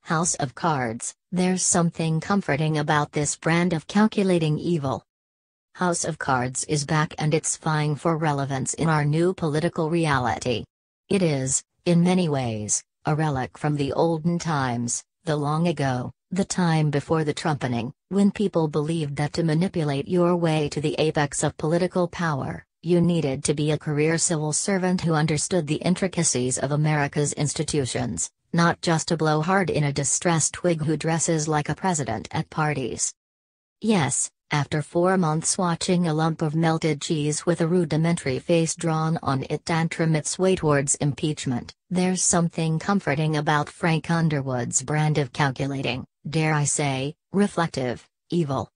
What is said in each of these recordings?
House of Cards, there's something comforting about this brand of calculating evil. House of Cards is back and it's vying for relevance in our new political reality. It is, in many ways, a relic from the olden times, the long ago, the time before the trumpening, when people believed that to manipulate your way to the apex of political power, you needed to be a career civil servant who understood the intricacies of America's institutions, not just a blowhard in a distressed twig who dresses like a president at parties. Yes, after 4 months watching a lump of melted cheese with a rudimentary face drawn on it tantrum its way towards impeachment, there's something comforting about Frank Underwood's brand of calculating, dare I say, reflective, evil.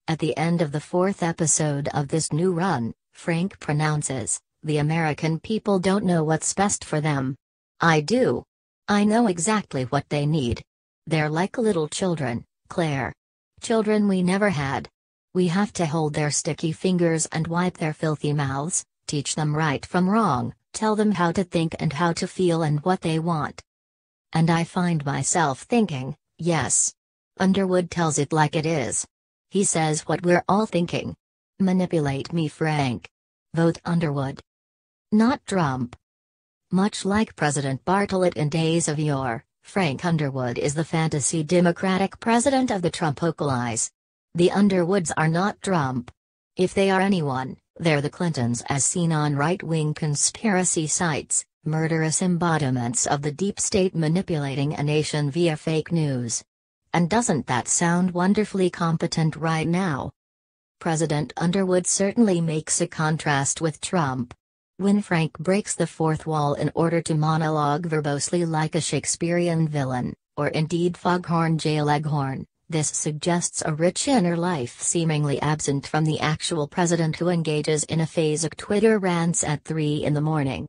At the end of the 4th episode of this new run, Frank pronounces, "The American people don't know what's best for them. I do. I know exactly what they need. They're like little children, Claire. Children we never had. We have to hold their sticky fingers and wipe their filthy mouths, teach them right from wrong, tell them how to think and how to feel and what they want." And I find myself thinking, yes. Underwood tells it like it is. He says what we're all thinking. Manipulate me, Frank. Vote Underwood. Not Trump. Much like President Bartlet in days of yore, Frank Underwood is the fantasy Democratic president of the Trumpocalize. The Underwoods are not Trump. If they are anyone, they're the Clintons as seen on right-wing conspiracy sites, murderous embodiments of the deep state manipulating a nation via fake news. And doesn't that sound wonderfully competent right now? President Underwood certainly makes a contrast with Trump. When Frank breaks the fourth wall in order to monologue verbosely like a Shakespearean villain, or indeed Foghorn J. Leghorn, this suggests a rich inner life seemingly absent from the actual president who engages in a phase of Twitter rants at 3 in the morning.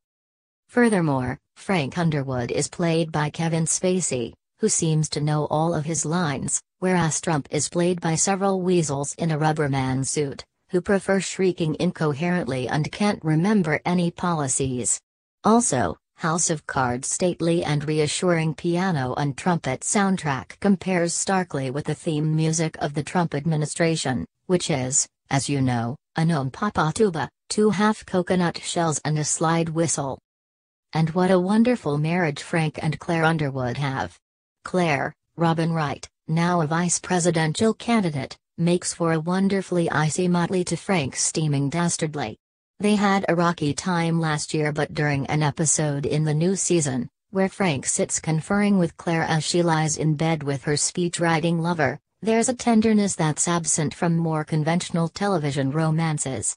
Furthermore, Frank Underwood is played by Kevin Spacey, who seems to know all of his lines, whereas Trump is played by several weasels in a Rubberman suit, who prefer shrieking incoherently and can't remember any policies. Also, House of Cards' stately and reassuring piano and trumpet soundtrack compares starkly with the theme music of the Trump administration, which is, as you know, a non-papa tuba, 2 half coconut shells and a slide whistle. And what a wonderful marriage Frank and Claire Underwood have. Claire, Robin Wright, now a vice presidential candidate, makes for a wonderfully icy motley to Frank's steaming dastardly. They had a rocky time last year, but during an episode in the new season, where Frank sits conferring with Claire as she lies in bed with her speech-writing lover, there's a tenderness that's absent from more conventional television romances.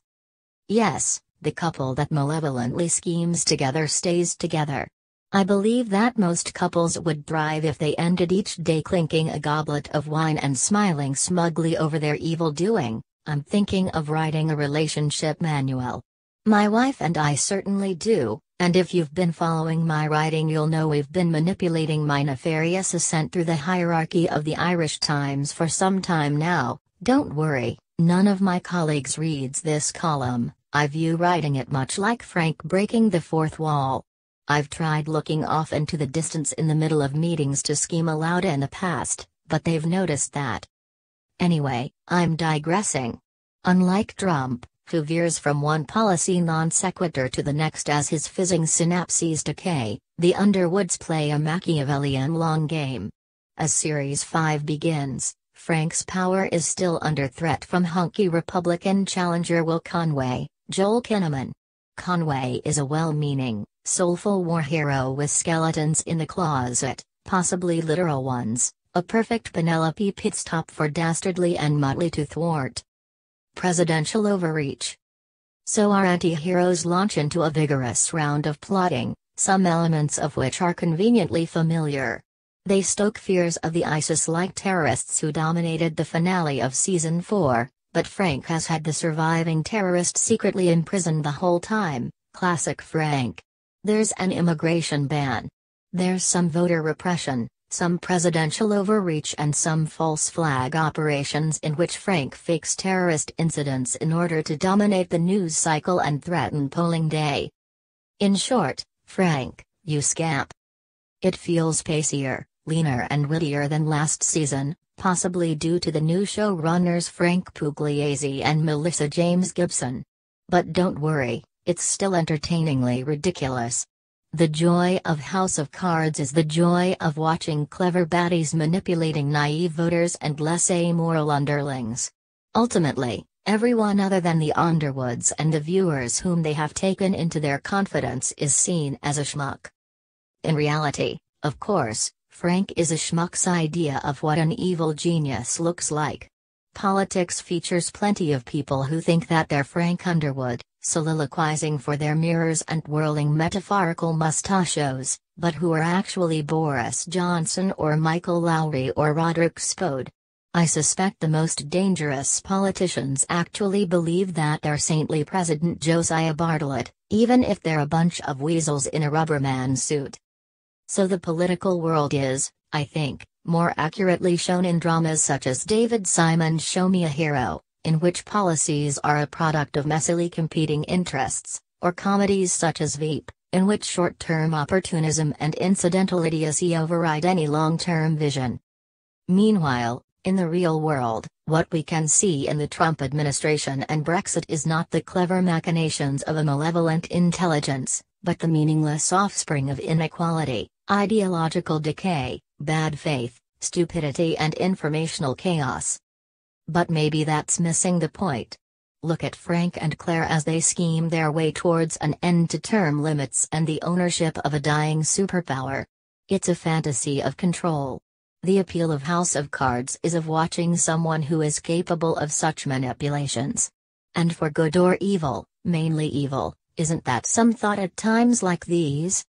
Yes, the couple that malevolently schemes together stays together. I believe that most couples would thrive if they ended each day clinking a goblet of wine and smiling smugly over their evil doing. I'm thinking of writing a relationship manual. My wife and I certainly do, and if you've been following my writing you'll know we've been manipulating my nefarious ascent through the hierarchy of the Irish Times for some time now. Don't worry, none of my colleagues reads this column. I view writing it much like Frank breaking the fourth wall. I've tried looking off into the distance in the middle of meetings to scheme aloud in the past, but they've noticed that. Anyway, I'm digressing. Unlike Trump, who veers from one policy non sequitur to the next as his fizzing synapses decay, the Underwoods play a Machiavellian long game. As Series 5 begins, Frank's power is still under threat from hunky Republican challenger Will Conway, Joel Kinnaman. Conway is a well-meaning, soulful war hero with skeletons in the closet, possibly literal ones, a perfect Penelope pitstop for dastardly and motley to thwart presidential overreach. So our anti-heroes launch into a vigorous round of plotting, some elements of which are conveniently familiar. They stoke fears of the ISIS-like terrorists who dominated the finale of Season 4, but Frank has had the surviving terrorist secretly imprisoned the whole time, classic Frank. There's an immigration ban. There's some voter repression, some presidential overreach and some false flag operations in which Frank fakes terrorist incidents in order to dominate the news cycle and threaten polling day. In short, Frank, you scamp. It feels pacier, leaner and wittier than last season, possibly due to the new showrunners Frank Pugliese and Melissa James Gibson. But don't worry, it's still entertainingly ridiculous. The joy of House of Cards is the joy of watching clever baddies manipulating naive voters and less amoral underlings. Ultimately, everyone other than the Underwoods and the viewers whom they have taken into their confidence is seen as a schmuck. In reality, of course, Frank is a schmuck's idea of what an evil genius looks like. Politics features plenty of people who think that they're Frank Underwood, soliloquizing for their mirrors and whirling metaphorical mustachios, but who are actually Boris Johnson or Michael Lowry or Roderick Spode. I suspect the most dangerous politicians actually believe that they're saintly President Josiah Bartlet, even if they're a bunch of weasels in a rubberman suit. So the political world is, I think, more accurately shown in dramas such as David Simon's Show Me a Hero, in which policies are a product of messily competing interests, or comedies such as Veep, in which short-term opportunism and incidental idiocy override any long-term vision. Meanwhile, in the real world, what we can see in the Trump administration and Brexit is not the clever machinations of a malevolent intelligence, but the meaningless offspring of inequality, ideological decay, bad faith, stupidity and informational chaos. But maybe that's missing the point. Look at Frank and Claire as they scheme their way towards an end to term limits and the ownership of a dying superpower. It's a fantasy of control. The appeal of House of Cards is of watching someone who is capable of such manipulations. And for good or evil, mainly evil, isn't that some thought at times like these?